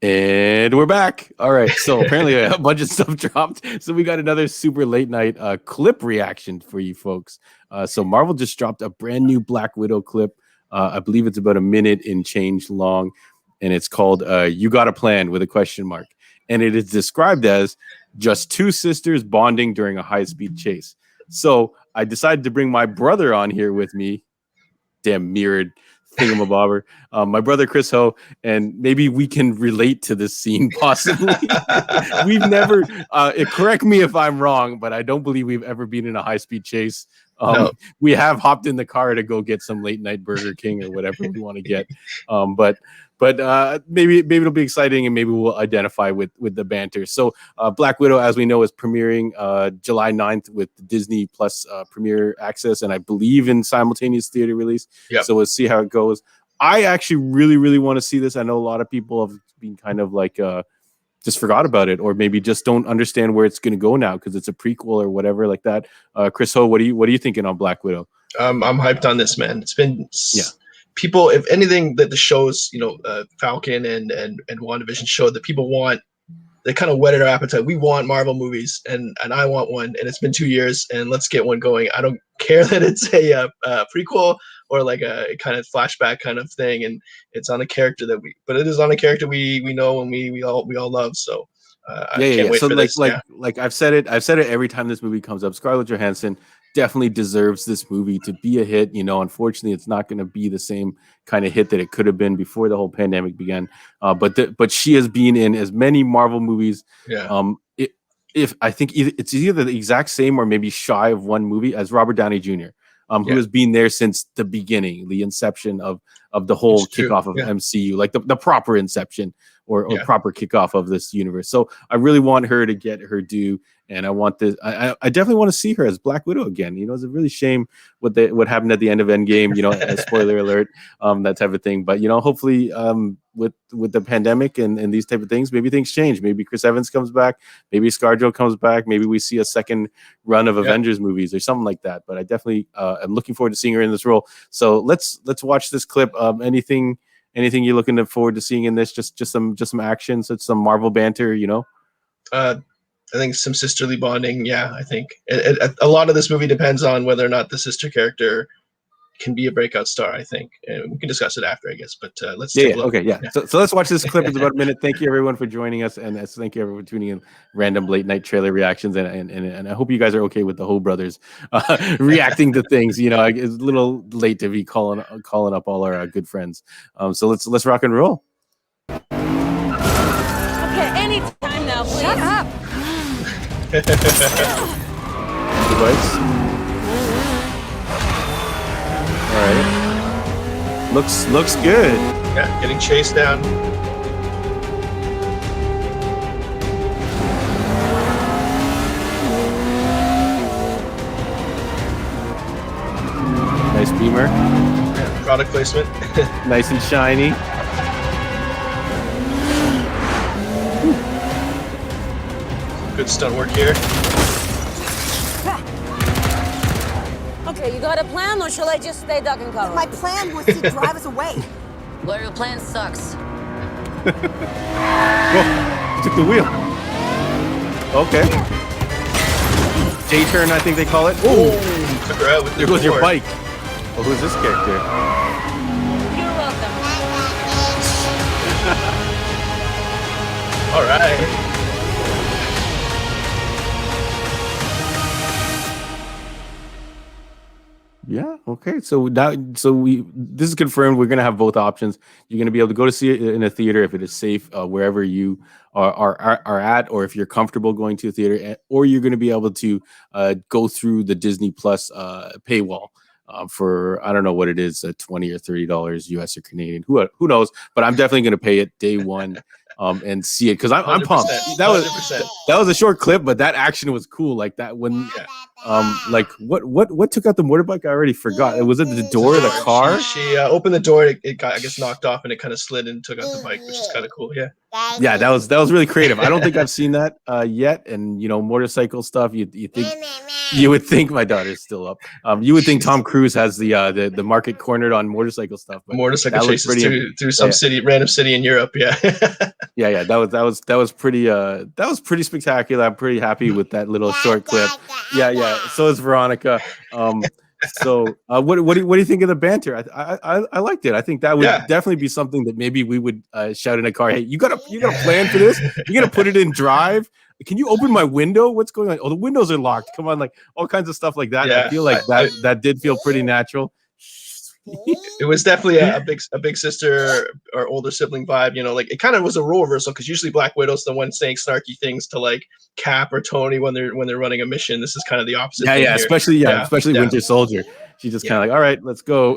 And we're back. All right. So apparently a bunch of stuff dropped. So we got another super late night clip reaction for you folks. So Marvel just dropped a brand new Black Widow clip. I believe it's about a minute and change long. And it's called You Got a Plan with a question mark. And it is described as just two sisters bonding during a high-speed chase. So I decided to bring my brother on here with me. Damn mirrored thingamabobber. My brother Chris Ho, and maybe we can relate to this scene possibly. We've never correct me if I'm wrong, but I don't believe we've ever been in a high-speed chase. No. We have hopped in the car to go get some late night Burger King or whatever we want to get. But maybe it'll be exciting, and maybe we'll identify with the banter. So Black Widow, as we know, is premiering July 9th with Disney Plus premiere access, and I believe in simultaneous theater release. Yep. So we'll see how it goes. I actually really, really want to see this. I know a lot of people have been kind of like just forgot about it, or maybe just don't understand where it's going to go now because it's a prequel or whatever like that. Chris Ho, what are you thinking on Black Widow? I'm hyped on this, man. It's been people, if anything that the shows, Falcon and WandaVision showed that people want, they kind of whetted our appetite. We want Marvel movies, and I want one, and it's been 2 years, and let's get one going. I don't care that it's a prequel or like a kind of flashback kind of thing, and it's on a character but it is on a character we know and we all love. So I can't wait so for like this. Like I've said it every time this movie comes up. Scarlett Johansson definitely deserves this movie to be a hit. Unfortunately, it's not going to be the same kind of hit that it could have been before the whole pandemic began. But she has been in as many Marvel movies. Yeah. If I think it's either the exact same or maybe shy of one movie as Robert Downey Jr., who has been there since the beginning, the inception of the whole kickoff of MCU, like the proper inception or proper kickoff of this universe. So I really want her to get her due, and I want this. I definitely want to see her as Black Widow again. It's a really shame what happened at the end of Endgame. Spoiler alert, that type of thing. But hopefully, with the pandemic and these type of things, maybe things change. Maybe Chris Evans comes back. Maybe ScarJo comes back. Maybe we see a second run of Avengers movies or something like that. But I definitely am looking forward to seeing her in this role. So let's watch this clip. Anything you're looking forward to seeing in this? Just some action, some Marvel banter. I think some sisterly bonding. Yeah, I think a lot of this movie depends on whether or not the sister character can be a breakout star, I think. And we can discuss it after, I guess. But let's take a look. Okay, yeah. So let's watch this clip. It's about a minute. Thank you, everyone, for joining us. And thank you, everyone, for tuning in random late night trailer reactions. And I hope you guys are okay with the Ho brothers reacting to things. It's a little late to be calling up all our good friends. So let's rock and roll. Okay, anytime now, please. Shut up. All right. Looks good. Yeah, getting chased down. Nice beamer. Yeah, product placement. Nice and shiny. Good stunt work here. Okay, you got a plan, or shall I just stay duck and cover? My plan was to drive us away. Well, your plan sucks. Whoa, you took the wheel. Okay. J-turn, I think they call it. Oh, took her out with there goes your bike. Oh, who's this character? You're welcome. All right. Yeah. Okay. So this is confirmed. We're gonna have both options. You're gonna be able to go to see it in a theater if it is safe, wherever you are at, or if you're comfortable going to a theater, or you're gonna be able to go through the Disney Plus paywall for, I don't know what it is, $20 or $30 US or Canadian. Who knows? But I'm definitely gonna pay it day one. And see it because I'm pumped. That was a short clip, but that action was cool. Like that when Like what took out the motorbike? I already forgot. Was it the door of the car? She opened the door. It got, I guess, knocked off, and it kind of slid and took out the bike, which is kind of cool. Yeah. Yeah, that was really creative. I don't think I've seen that yet. And motorcycle stuff. You would think my daughter's still up. You would think Tom Cruise has the market cornered on motorcycle stuff. But motorcycle chases through some random city in Europe. Yeah. yeah. That was pretty spectacular. I'm pretty happy with that little short clip. Yeah. So is Veronica. So what do you think of the banter? I liked it. I think that would definitely be something that maybe we would shout in a car. Hey, you got a plan for this? You're gonna put it in drive? Can you open my window? What's going on? Oh, the windows are locked. Come on, like all kinds of stuff like that. Yeah, I feel like that did feel pretty natural. It was definitely a big sister or older sibling vibe. Like it kind of was a role reversal, because usually Black Widow's the one saying snarky things to like Cap or Tony when they're running a mission. This is kind of the opposite. Yeah, especially Winter Soldier. She just kind of like, all right, let's go.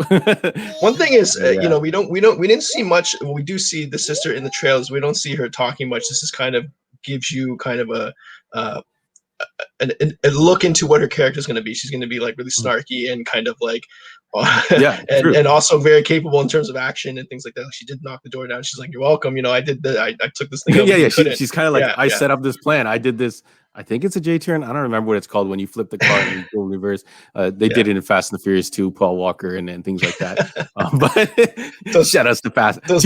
One thing is, we didn't see much. Well, we do see the sister in the trailers. We don't see her talking much. This is kind of gives you kind of a look into what her character is going to be. She's going to be like really snarky and kind of like, and also very capable in terms of action and things like that. She did knock the door down. She's like, "You're welcome. I did that. I took this thing." She's kind of like, I set up this plan. I did this. I think it's a J turn. I don't remember what it's called when you flip the car and you go reverse. They did it in Fast and the Furious 2, Paul Walker and things like that. But shout outs to Fast. Those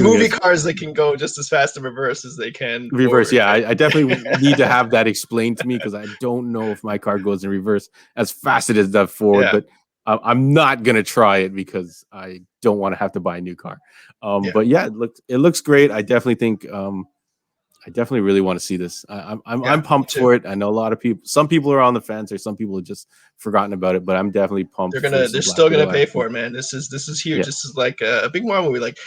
movie cars that can go just as fast in reverse as they can reverse. Forward. Yeah, I definitely need to have that explained to me, because I don't know if my car goes in reverse as fast as it does forward. But I'm not gonna try it because I don't want to have to buy a new car. But yeah, it looks great. I definitely think. I definitely really want to see this. I'm pumped for it. I know a lot of people. Some people are on the fence, or some people have just forgotten about it. But I'm definitely pumped. They're still gonna pay for it, man. This is huge. Yeah. This is like a big Marvel movie. Like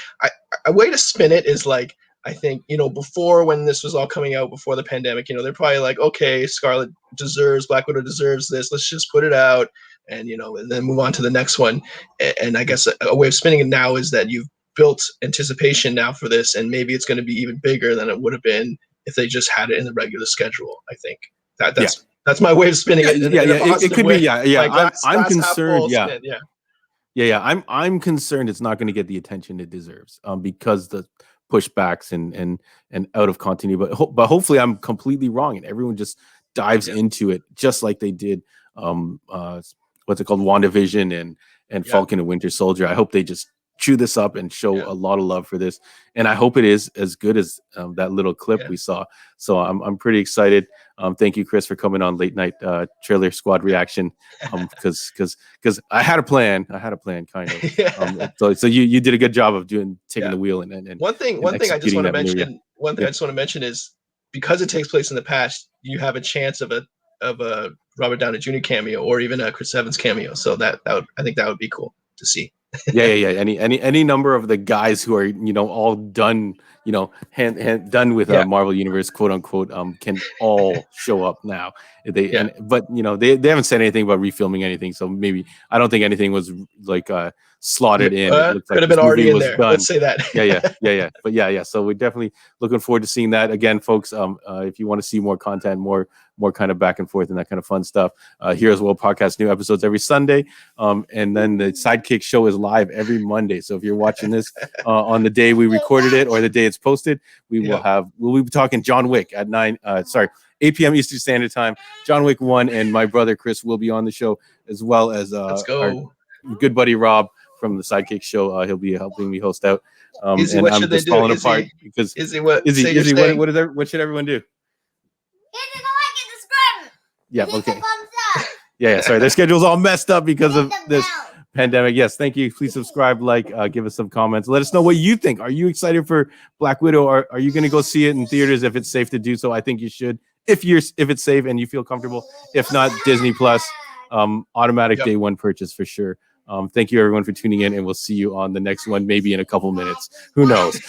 a way to spin it is like, I think before, when this was all coming out before the pandemic, they're probably like, okay, Black Widow deserves this. Let's just put it out, and and then move on to the next one. And I guess a way of spinning it now is that you've built anticipation now for this, and maybe it's going to be even bigger than it would have been if they just had it in the regular schedule. I think that's my way of spinning it. It could be. Like I'm concerned. I'm concerned it's not going to get the attention it deserves, because the pushbacks and out of continuity. But hopefully I'm completely wrong, and everyone just dives into it just like they did. What's it called? WandaVision and Falcon and Winter Soldier. I hope they just chew this up and show a lot of love for this, and I hope it is as good as that little clip we saw. So I'm pretty excited. Thank you, Chris, for coming on Late Night Trailer Squad Reaction, because I had a plan kind of. So you did a good job of taking the wheel and one thing I just want to mention is, because it takes place in the past, you have a chance of a Robert Downey Jr. cameo, or even a Chris Evans cameo. So I think that would be cool to see. Yeah. Any number of the guys who are all done, done with Marvel Universe, quote unquote, can all show up now. But they haven't said anything about refilming anything, so maybe I don't think anything was like slotted in. It could have been already in there. Done. Let's say that. Yeah. But yeah. So we're definitely looking forward to seeing that again, folks. If you want to see more content, more kind of back and forth and that kind of fun stuff, Heroes World Podcast, new episodes every Sunday, and then the Sidekick Show is live every Monday. So if you're watching this on the day we recorded it or the day it's posted, we'll be talking John Wick at 8 p.m. Eastern Standard Time. John Wick 1, and my brother Chris will be on the show, as well as our good buddy Rob from the Sidekick Show. He'll be helping me host out. Izzy, what should they do? Falling apart because Izzy, what should everyone do? Hit the like and subscribe. Yeah, okay. Hit the thumbs up. Yeah, sorry. Their schedule's all messed up because of this pandemic. Yes, thank you. Please subscribe, give us some comments. Let us know what you think. Are you excited for Black Widow, or are you going to go see it in theaters if it's safe to do so? I think you should, if it's safe and you feel comfortable. If not, Disney Plus, automatic day one purchase for sure. Thank you everyone for tuning in, and we'll see you on the next one, maybe in a couple minutes. Who knows?